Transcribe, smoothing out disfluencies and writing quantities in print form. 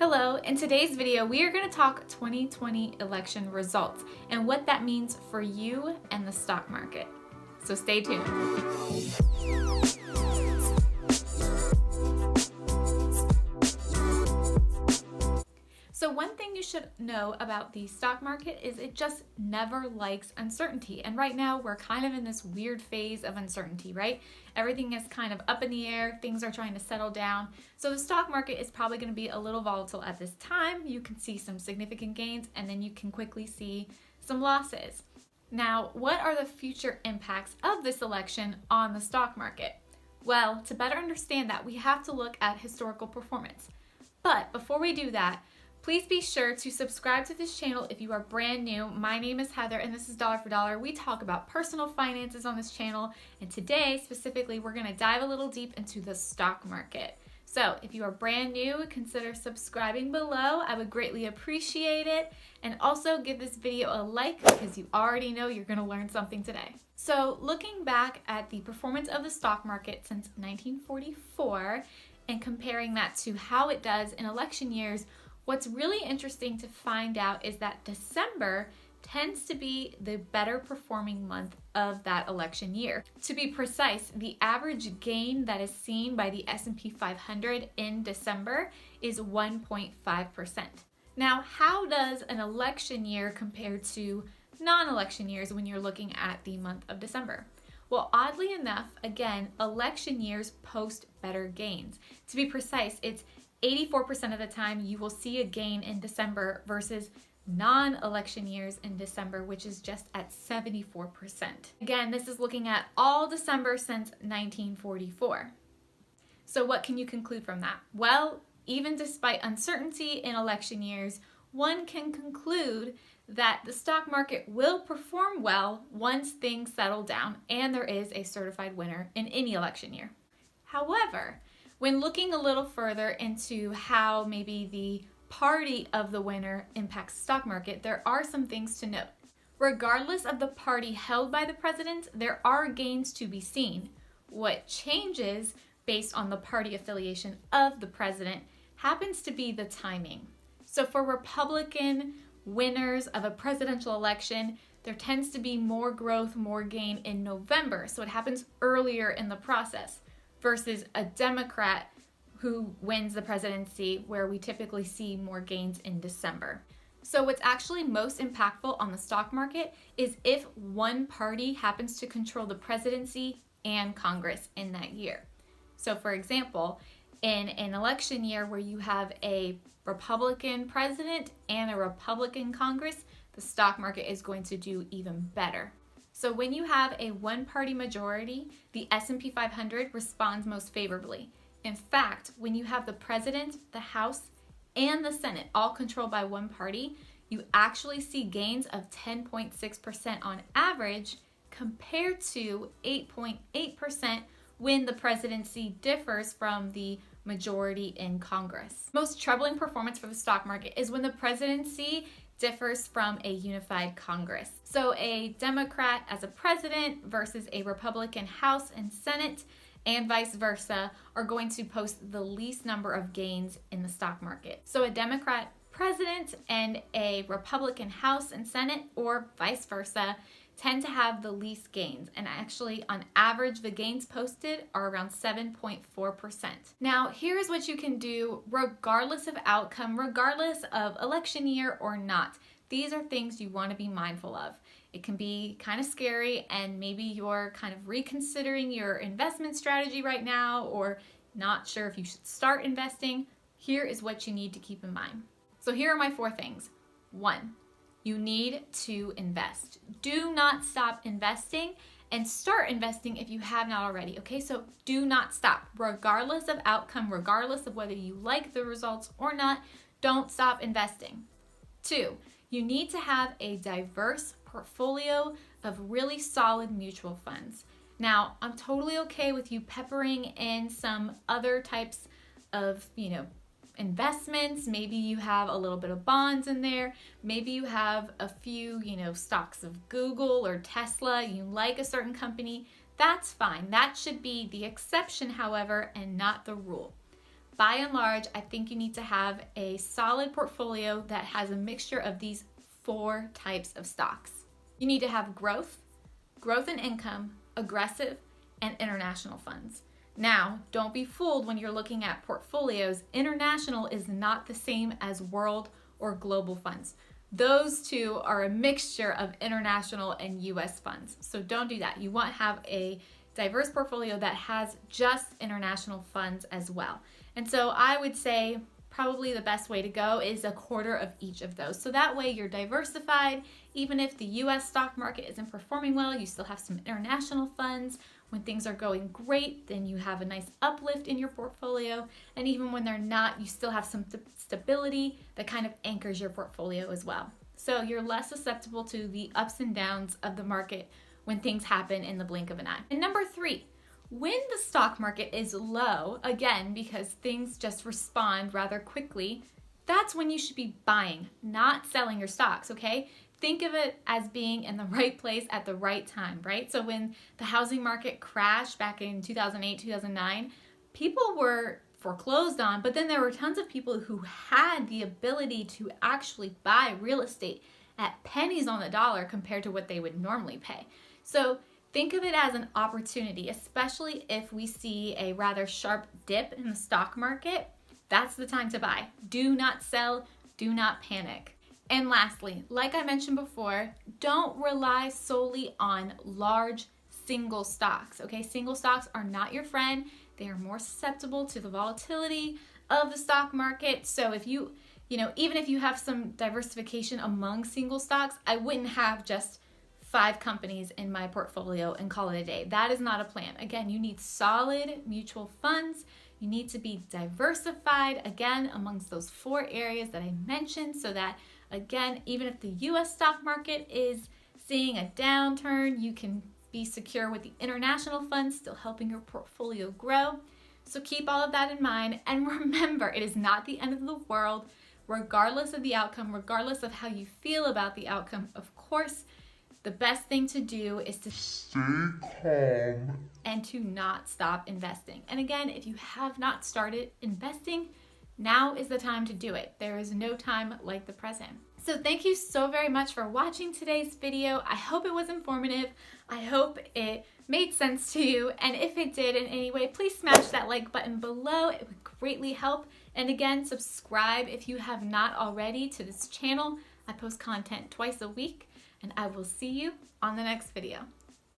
Hello, in today's video we are going to talk 2020 election results and what that means for you and the stock market. So stay tuned. So one thing you should know about the stock market is it just never likes uncertainty. And right now we're kind of in this weird phase of uncertainty, right? Everything is kind of up in the air. Things are trying to settle down. So the stock market is probably going to be a little volatile at this time. You can see some significant gains and then you can quickly see some losses. Now, what are the future impacts of this election on the stock market? Well, to better understand that, we have to look at historical performance. But before we do that, please be sure to subscribe to this channel if you are brand new. My name is Heather and this is Dollar for Dollar. We talk about personal finances on this channel, and today specifically we're going to dive a little deep into the stock market. So if you are brand new, consider subscribing below. I would greatly appreciate it, and also give this video a like because you already know you're going to learn something today. So looking back at the performance of the stock market since 1944 and comparing that to how it does in election years, what's really interesting to find out is that December tends to be the better performing month of that election year. To be precise, the average gain that is seen by the S&P 500 in December is 1.5%. Now, how does an election year compare to non-election years when you're looking at the month of December? Well, oddly enough, again, election years post better gains. To be precise, it's 84% of the time you will see a gain in December versus non-election years in December, which is just at 74%. Again, this is looking at all December since 1944. So what can you conclude from that? Well, even despite uncertainty in election years, one can conclude that the stock market will perform well once things settle down and there is a certified winner in any election year. However, when looking a little further into how maybe the party of the winner impacts the stock market, there are some things to note. Regardless of the party held by the president, there are gains to be seen. What changes based on the party affiliation of the president happens to be the timing. So for Republican winners of a presidential election, there tends to be more growth, more gain in November. So it happens earlier in the process, versus a Democrat who wins the presidency, where we typically see more gains in December. So what's actually most impactful on the stock market is if one party happens to control the presidency and Congress in that year. So for example, in an election year where you have a Republican president and a Republican Congress, the stock market is going to do even better. So when you have a one-party majority, the S&P 500 responds most favorably. In fact, when you have the president, the House, and the Senate all controlled by one party, you actually see gains of 10.6% on average compared to 8.8% when the presidency differs from the majority in Congress. Most troubling performance for the stock market is when the presidency differs from a unified Congress. So a Democrat as a president versus a Republican House and Senate, and vice versa, are going to post the least number of gains in the stock market. So a Democrat president and a Republican House and Senate, or vice versa, tend to have the least gains. And actually, on average, the gains posted are around 7.4%. Now, here's what you can do regardless of outcome, regardless of election year or not. These are things you want to be mindful of. It can be kind of scary, and maybe you're kind of reconsidering your investment strategy right now, or not sure if you should start investing. Here is what you need to keep in mind. So here are my 4 things. 1, you need to invest. Do not stop investing, and start investing if you have not already, okay? So do not stop. Regardless of outcome, regardless of whether you like the results or not, don't stop investing. 2, you need to have a diverse portfolio of really solid mutual funds. Now, I'm totally okay with you peppering in some other types of, investments. Maybe you have a little bit of bonds in there. Maybe you have a few, stocks of Google or Tesla. You like a certain company. That's fine. That should be the exception, however, and not the rule. by and large, I think you need to have a solid portfolio that has a mixture of these 4 types of stocks. You need to have growth in income, aggressive, and international funds. Now, don't be fooled when you're looking at portfolios. International is not the same as world or global funds. Those two are a mixture of international and US funds. So don't do that. You want to have a diverse portfolio that has just international funds as well. And so I would say probably the best way to go is a quarter of each of those. So that way you're diversified. Even if the US stock market isn't performing well, you still have some international funds. When things are going great, then you have a nice uplift in your portfolio. And even when they're not, you still have some stability that kind of anchors your portfolio as well. So you're less susceptible to the ups and downs of the market when things happen in the blink of an eye. And number 3, when the stock market is low, again, because things just respond rather quickly, that's when you should be buying, not selling your stocks, okay? Think of it as being in the right place at the right time, right? So when the housing market crashed back in 2008, 2009, people were foreclosed on, but then there were tons of people who had the ability to actually buy real estate at pennies on the dollar compared to what they would normally pay. So think of it as an opportunity, especially if we see a rather sharp dip in the stock market. That's the time to buy. Do not sell, do not panic. And lastly, like I mentioned before, don't rely solely on large single stocks, okay? Single stocks are not your friend. They are more susceptible to the volatility of the stock market. So if you even if you have some diversification among single stocks, I wouldn't have just 5 companies in my portfolio and call it a day. That is not a plan. Again, you need solid mutual funds. You need to be diversified, again, amongst those 4 areas that I mentioned so that, again, even if the US stock market is seeing a downturn, you can be secure with the international funds still helping your portfolio grow. So keep all of that in mind. And remember, it is not the end of the world, regardless of the outcome, regardless of how you feel about the outcome. Of course, the best thing to do is to stay calm and to not stop investing. And again, if you have not started investing, now is the time to do it. There is no time like the present. So thank you so very much for watching today's video. I hope it was informative. I hope it made sense to you. And if it did in any way, please smash that like button below. It would greatly help. And again, subscribe if you have not already to this channel. I post content twice a week, and I will see you on the next video.